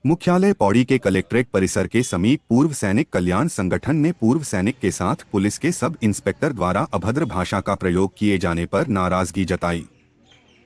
मुख्यालय पौड़ी के कलेक्ट्रेट परिसर के समीप पूर्व सैनिक कल्याण संगठन ने पूर्व सैनिक के साथ पुलिस के सब इंस्पेक्टर द्वारा अभद्र भाषा का प्रयोग किए जाने पर नाराजगी जताई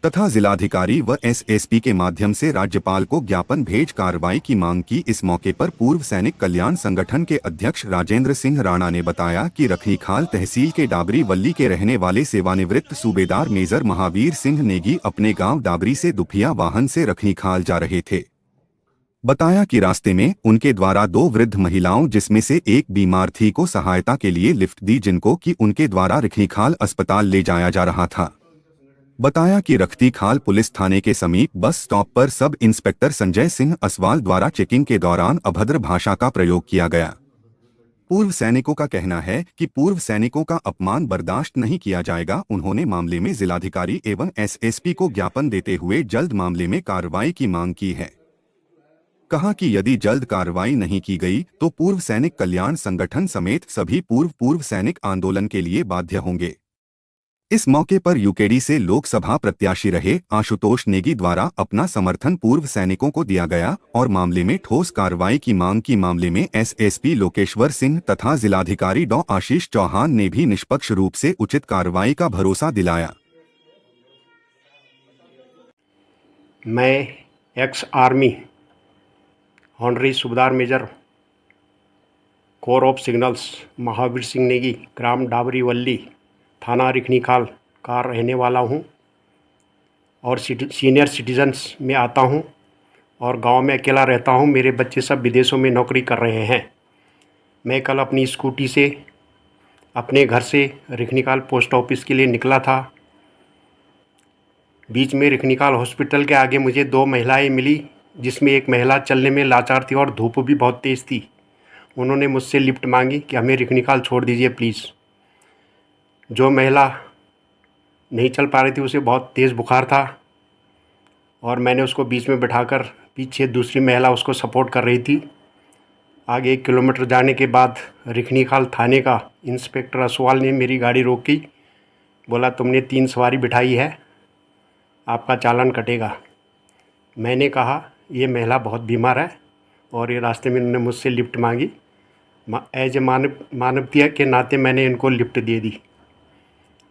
तथा जिलाधिकारी व एसएसपी के माध्यम से राज्यपाल को ज्ञापन भेज कार्रवाई की मांग की। इस मौके पर पूर्व सैनिक कल्याण संगठन के अध्यक्ष राजेंद्र सिंह राणा ने बताया कि रखनीखाल तहसील के डाबरी वल्ली के रहने वाले सेवानिवृत्त सूबेदार मेजर महावीर सिंह नेगी अपने गांव डाबरी से दुखिया वाहन से रखनीखाल जा रहे थे। बताया कि रास्ते में उनके द्वारा दो वृद्ध महिलाओं जिसमें से एक बीमार थी को सहायता के लिए लिफ्ट दी, जिनको कि उनके द्वारा रखनीखाल अस्पताल ले जाया जा रहा था। बताया कि रखनीखाल पुलिस थाने के समीप बस स्टॉप पर सब इंस्पेक्टर संजय सिंह असवाल द्वारा चेकिंग के दौरान अभद्र भाषा का प्रयोग किया गया। पूर्व सैनिकों का कहना है कि पूर्व सैनिकों का अपमान बर्दाश्त नहीं किया जाएगा। उन्होंने मामले में जिलाधिकारी एवं एसएसपी को ज्ञापन देते हुए जल्द मामले में कार्रवाई की मांग की है। कहा कि यदि जल्द कार्रवाई नहीं की गई तो पूर्व सैनिक कल्याण संगठन समेत सभी पूर्व सैनिक आंदोलन के लिए बाध्य होंगे। इस मौके पर यूकेडी से लोकसभा प्रत्याशी रहे आशुतोष नेगी द्वारा अपना समर्थन पूर्व सैनिकों को दिया गया और मामले में ठोस कार्रवाई की मांग की। मामले में एसएसपी लोकेश्वर सिंह तथा जिलाधिकारी डॉ आशीष चौहान ने भी निष्पक्ष रूप से उचित कार्रवाई का भरोसा दिलाया। मैं एक्स आर्मी ऑनरी सूबेदार major corps of signals Mahavir Singh Negi ग्राम डाबरी वल्ली थाना रखनीखाल का रहने वाला हूं और सीनियर सिटीजन्स में आता हूं और गांव में अकेला रहता हूं। मेरे बच्चे सब विदेशों में नौकरी कर रहे हैं। मैं कल अपनी स्कूटी से अपने घर से रखनीखाल पोस्ट ऑफिस के लिए निकला था। बीच में रखनीखाल हॉस्पिटल के आगे मुझे दो महिलाएं मिली, जिसमें एक महिला चलने में लाचार थी और धूप भी बहुत तेज़ थी। उन्होंने मुझसे लिफ्ट मांगी कि हमें रखनीखाल छोड़ दीजिए प्लीज़। जो महिला नहीं चल पा रही थी उसे बहुत तेज़ बुखार था और मैंने उसको बीच में बिठाकर पीछे दूसरी महिला उसको सपोर्ट कर रही थी। आगे 1 किलोमीटर जाने के बाद रखनीखाल थाने का इंस्पेक्टर असवाल ने मेरी गाड़ी रोकी। बोला तुमने 3 सवारी बिठाई है, आपका चालान कटेगा। मैंने कहा ये महिला बहुत बीमार है और ये रास्ते में इन्होंने मुझसे लिफ्ट मांगी। एज ए मानवता के नाते मैंने इनको लिफ्ट दे दी।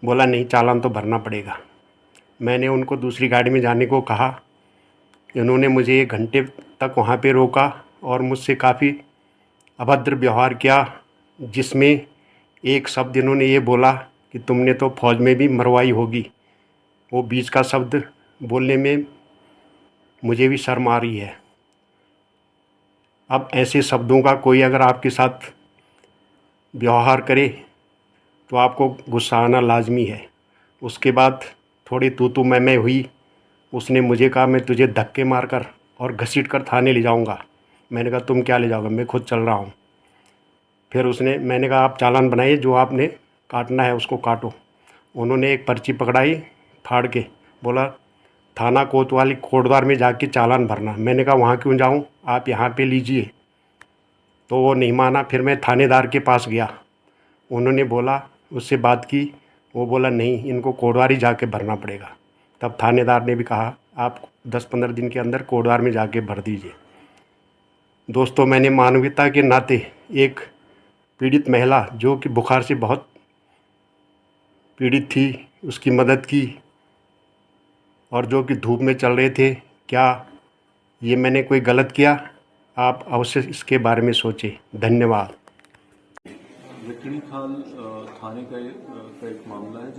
बोला नहीं, चालान तो भरना पड़ेगा। मैंने उनको दूसरी गाड़ी में जाने को कहा। इन्होंने मुझे 1 घंटे तक वहाँ पे रोका और मुझसे काफ़ी अभद्र व्यवहार किया, जिसमें एक शब्द इन्होंने ये बोला कि तुमने तो फौज में भी मरवाई होगी। वो बीच का शब्द बोलने में मुझे भी शर्म आ रही है। अब ऐसे शब्दों का कोई अगर आपके साथ व्यवहार करे तो आपको गुस्सा आना लाजमी है। उसके बाद थोड़ी तू मैं हुई। उसने मुझे कहा मैं तुझे धक्के मारकर और घसीट कर थाने ले जाऊंगा। मैंने कहा तुम क्या ले जाओगे, मैं खुद चल रहा हूँ। फिर मैंने कहा आप चालान बनाइए, जो आपने काटना है उसको काटो। उन्होंने एक पर्ची पकड़ाई फाड़ के, बोला थाना कोतवाली कोटद्वार में जाके चालान भरना। मैंने कहा वहाँ क्यों जाऊँ, आप यहाँ पे लीजिए। तो वो नहीं माना। फिर मैं थानेदार के पास गया, उन्होंने बोला उससे बात की। वो बोला नहीं, इनको कोटद्वार ही जाके भरना पड़ेगा। तब थानेदार ने भी कहा आप 10-15 दिन के अंदर कोटद्वार में जाके भर दीजिए। दोस्तों, मैंने मानवता के नाते एक पीड़ित महिला जो कि बुखार से बहुत पीड़ित थी उसकी मदद की, और जो कि धूप में चल रहे थे। क्या ये मैंने कोई गलत किया? आप अवश्य इसके बारे में सोचें। धन्यवाद। रखनीखाल थाने का एक मामला है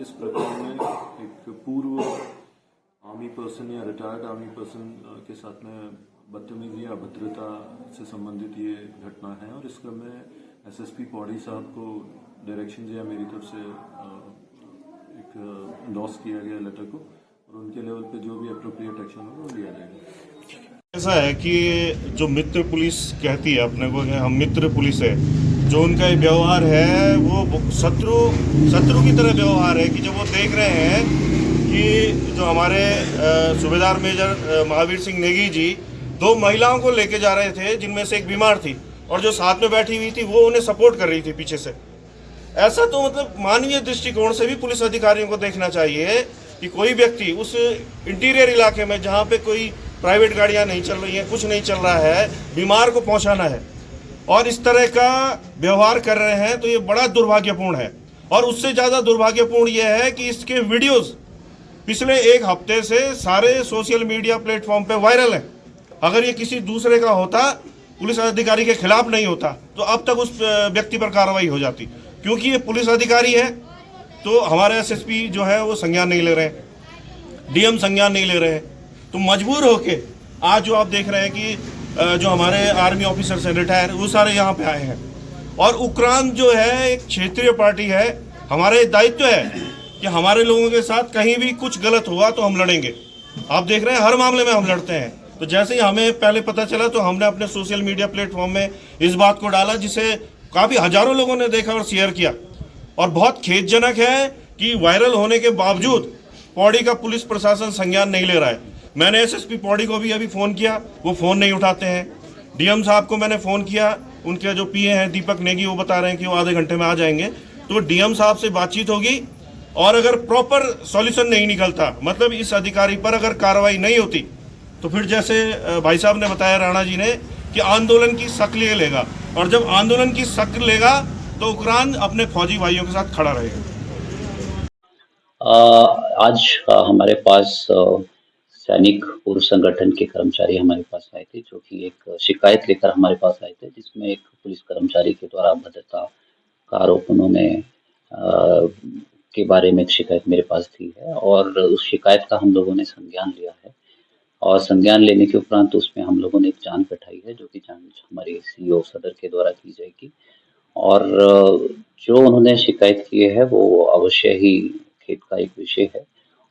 इस प्रकार में एक पूर्व आर्मी पर्सन या रिटायर्ड आर्मी पर्सन के साथ में बदतमीजी या अभद्रता से संबंधित ये घटना है और इसका मैं एसएसपी पौड़ी साहब को डायरेक्शन दिया, मेरी तरफ से एक इंडोर्स किया गया लेटर को, और उनके लेवल पे जो भी अप्रोप्रिएट एक्शन होगा वो लिया जाएगा। ऐसा है कि जो मित्र पुलिस कहती है अपने को कि हम मित्र पुलिस है, जो उनका व्यवहार है वो शत्रु की तरह व्यवहार है कि जब वो देख रहे हैं कि जो हमारे सूबेदार मेजर महावीर सिंह नेगी जी 2 महिलाओं को लेके जा रहे थे, जिनमें से एक बीमार थी और जो साथ में बैठी हुई थी वो उन्हें सपोर्ट कर रही थी पीछे से। ऐसा तो मतलब मानवीय दृष्टिकोण से भी पुलिस अधिकारियों को देखना चाहिए कि कोई व्यक्ति उस इंटीरियर इलाके में जहाँ पे कोई प्राइवेट गाड़ियां नहीं चल रही हैं, कुछ नहीं चल रहा है, बीमार को पहुंचाना है और इस तरह का व्यवहार कर रहे हैं, तो ये बड़ा दुर्भाग्यपूर्ण है। और उससे ज़्यादा दुर्भाग्यपूर्ण ये है कि इसके वीडियोस पिछले एक हफ्ते से सारे सोशल मीडिया प्लेटफॉर्म पे वायरल हैं। अगर ये किसी दूसरे का होता, पुलिस अधिकारी के खिलाफ नहीं होता, तो अब तक उस व्यक्ति पर कार्रवाई हो जाती। क्योंकि ये पुलिस अधिकारी है तो हमारे एसएसपी जो है वो संज्ञान नहीं ले रहे हैं, डीएम संज्ञान नहीं ले रहे हैं, तो मजबूर होके आज जो आप देख रहे हैं कि जो हमारे आर्मी ऑफिसर्स हैं रिटायर, वो सारे यहाँ पे आए हैं। और उक्रांत जो है एक क्षेत्रीय पार्टी है, हमारे दायित्व है कि हमारे लोगों के साथ कहीं भी कुछ गलत हुआ तो हम लड़ेंगे। आप देख रहे हैं हर मामले में हम लड़ते हैं। तो जैसे ही हमें पहले पता चला तो हमने अपने सोशल मीडिया प्लेटफॉर्म में इस बात को डाला, जिसे काफ़ी हजारों लोगों ने देखा और शेयर किया। और बहुत खेदजनक है कि वायरल होने के बावजूद पौड़ी का पुलिस प्रशासन संज्ञान नहीं ले रहा है। मैंने एसएसपी पौड़ी को भी अभी फ़ोन किया, वो फ़ोन नहीं उठाते हैं। डीएम साहब को मैंने फ़ोन किया, उनके जो पीए हैं दीपक नेगी, वो बता रहे हैं कि वो आधे घंटे में आ जाएंगे। तो डीएम साहब से बातचीत होगी और अगर प्रॉपर सॉल्यूशन नहीं निकलता, मतलब इस अधिकारी पर अगर कार्रवाई नहीं होती, तो फिर जैसे भाई साहब ने बताया, राणा जी ने, कि आंदोलन की शक्ल ये लेगा। और जब आंदोलन की शक्ल लेगा तो उक्रांत अपने फौजी भाइयों के साथ खड़ा रहेगा। आज हमारे पास सैनिक पूर्व संगठन के कर्मचारी हमारे पास आए थे, जो कि एक शिकायत लेकर हमारे पास आए थे, जिसमें एक पुलिस कर्मचारी के द्वारा अभद्रता का आरोप उन्होंने के बारे में एक शिकायत मेरे पास थी है। और उस शिकायत का हम लोगों ने संज्ञान लिया है और संज्ञान लेने के उपरांत उसमें हम लोगों ने एक जांच बैठाई है, जो कि जांच हमारे सीईओ सदर के द्वारा की जाएगी। और जो उन्होंने शिकायत की है वो अवश्य ही खेद का एक विषय है।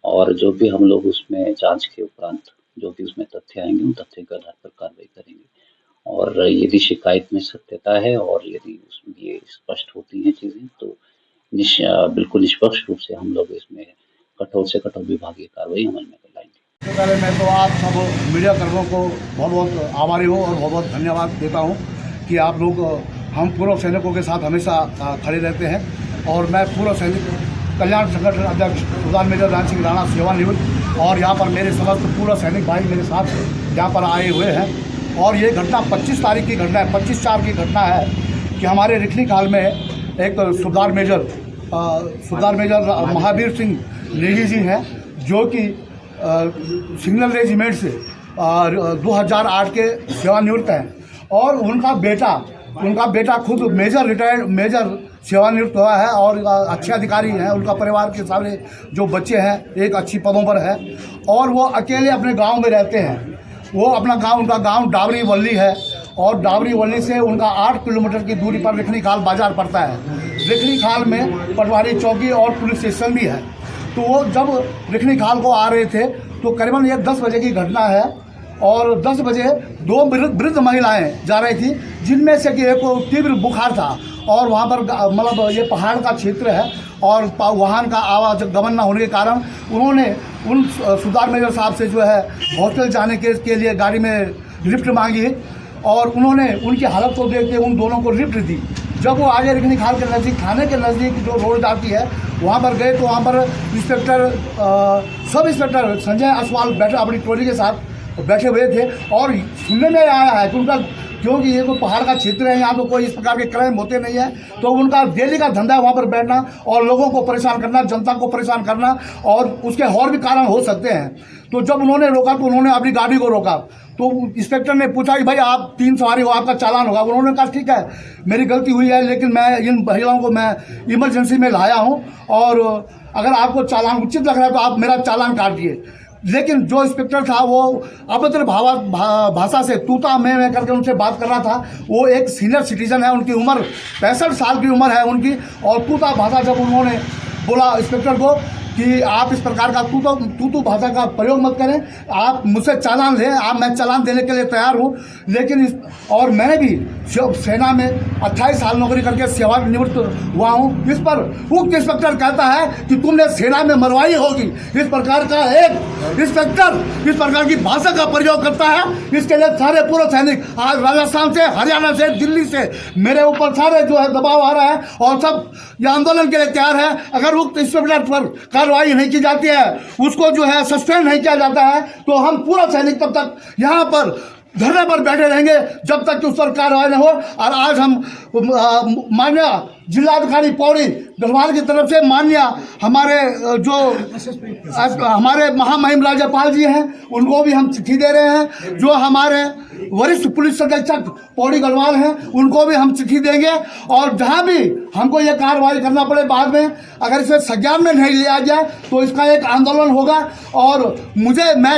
और जो भी हम लोग उसमें जांच के उपरांत जो भी उसमें तथ्य आएंगे, उन तथ्य के आधार पर कार्रवाई करेंगे। और यदि शिकायत में सत्यता है और यदि उसमें ये स्पष्ट होती हैं चीज़ें, तो बिल्कुल निष्पक्ष रूप से हम लोग इसमें कठोर से कठोर विभागीय कार्रवाई अमल में लाएंगे। सबसे पहले मैं तो आप सब मीडिया कर्मियों को बहुत बहुत आभारी हूँ और बहुत बहुत धन्यवाद देता हूँ कि आप लोग हम पूर्व सैनिकों के साथ हमेशा खड़े रहते हैं। और मैं पूर्व सैनिक कल्याण संगठन अध्यक्ष सुधार मेजर राम सिंह राणा सेवानिवृत्त, और यहाँ पर मेरे समस्त पूर्व सैनिक भाई मेरे साथ यहाँ पर आए हुए हैं। और ये घटना 25 तारीख की घटना है, 25/4 की घटना है कि हमारे रिखनी खाल में एक सुधार मेजर महावीर सिंह नेगी जी हैं, जो कि सिग्नल रेजिमेंट से 2008 के सेवानिवृत्त हैं। और उनका बेटा खुद मेजर सेवानिवृत्त हुआ है और अच्छे अधिकारी हैं। उनका परिवार के सारे जो बच्चे हैं एक अच्छी पदों पर है और वो अकेले अपने गांव में रहते हैं। वो अपना गांव, उनका गांव डाबरी वल्ली है और डाबरी वल्ली से उनका 8 किलोमीटर की दूरी पर रिखनी खाल बाजार पड़ता है। रिखनी खाल में पटवारी चौकी और पुलिस स्टेशन भी है। तो वो जब रिखनी खाल को आ रहे थे तो करीबन ये 10 बजे की घटना है और 10 बजे 2 वृद्ध महिलाएं जा रही थी, जिनमें से कि एक को तीव्र बुखार था। और वहाँ पर मतलब ये पहाड़ का क्षेत्र है और वाहन का आवागमन न होने के कारण उन्होंने उन सुधार मेजर साहब से जो है हॉस्टल जाने के लिए गाड़ी में लिफ्ट मांगी और उन्होंने उनकी हालत को देखते उन दोनों को लिफ्ट दी। जब वो आगे रिखनी खाल के नज़दीक, थाने के नज़दीक जो रोड जाती है, वहाँ पर गए तो वहाँ पर सब इंस्पेक्टर संजय असवाल बैठे अपनी टोली के साथ बैठे हुए थे। और सुनने में आया है कि उनका, क्योंकि ये तो पहाड़ का क्षेत्र है, यहाँ तो कोई इस प्रकार के क्राइम होते नहीं है, तो उनका डेली का धंधा है वहाँ पर बैठना और लोगों को परेशान करना, जनता को परेशान करना, और उसके और भी कारण हो सकते हैं। तो जब उन्होंने रोका तो उन्होंने अपनी गाड़ी को रोका तो इंस्पेक्टर ने पूछा कि भाई आप 3 सवारी हो, आपका चालान होगा। उन्होंने कहा ठीक है, मेरी गलती हुई है, लेकिन मैं इन महिलाओं को मैं इमरजेंसी में लाया हूँ और अगर आपको चालान उचित लग रहा है तो आप मेरा चालान काटिए। लेकिन जो इंस्पेक्टर था वो अभद्र भाषा से तूता मैं करके उनसे बात कर रहा था। वो एक सीनियर सिटीजन है, उनकी उम्र 65 साल की उम्र है उनकी, और तूता भाषा जब उन्होंने बोला इंस्पेक्टर को कि आप इस प्रकार का तू भाषा का प्रयोग मत करें, आप मुझसे चालान लें, मैं चालान देने के लिए तैयार हूं। लेकिन और मैंने भी सेना में 28 साल नौकरी करके सेवानिवृत्त हुआ हूं। इस पर उक्त इंस्पेक्टर कहता है कि तुमने सेना में मरवाई होगी। इस प्रकार का एक इंस्पेक्टर इस प्रकार की भाषा का प्रयोग करता है। इसके लिए सारे पूर्व सैनिक आज राजस्थान से, हरियाणा से, दिल्ली से मेरे ऊपर सारे जो है दबाव आ रहा है और सब ये आंदोलन के लिए तैयार है। अगर उक्त इंस्पेक्टर पर कार्रवाई नहीं की जाती है, उसको जो है सस्पेंड नहीं किया जाता है, तो हम पूरा सैनिक तब तक यहाँ पर धरने पर बैठे रहेंगे जब तक कि उस पर कार्रवाई न हो। और आज हम माननीय जिलाधिकारी पौड़ी गढ़वाल की तरफ से माननीय हमारे जो हमारे महामहिम राज्यपाल जी हैं उनको भी हम चिट्ठी दे रहे हैं, जो हमारे वरिष्ठ पुलिस अधीक्षक पौड़ी गढ़वाल हैं उनको भी हम चिट्ठी देंगे। और जहां भी हमको ये कार्रवाई करना पड़े बाद में, अगर इसे संज्ञान में नहीं लिया जाए तो इसका एक आंदोलन होगा। और मैं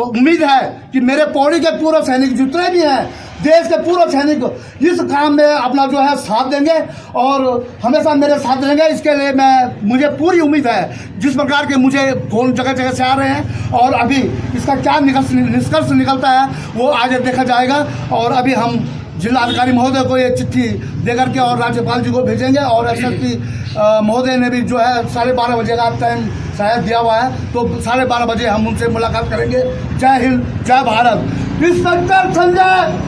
उम्मीद है कि मेरे पौड़ी के पूर्व सैनिक जितने भी हैं, देश के पूर्व सैनिक इस काम में अपना जो है साथ देंगे और हमेशा मेरे साथ रहेंगे। इसके लिए मुझे पूरी उम्मीद है, जिस प्रकार के मुझे फोन जगह जगह से आ रहे हैं, और अभी इसका क्या निष्कर्ष निकलता है वो आगे देखा जाएगा। और अभी हम जिलाधिकारी महोदय को ये चिट्ठी देकर के और राज्यपाल जी को भेजेंगे, और एसएसपी महोदय ने भी जो है 12:30 बजे का टाइम शायद दिया हुआ है, तो 12:30 बजे हम उनसे मुलाकात करेंगे। जय हिंद, जय भारत। इंस्पेक्टर संजय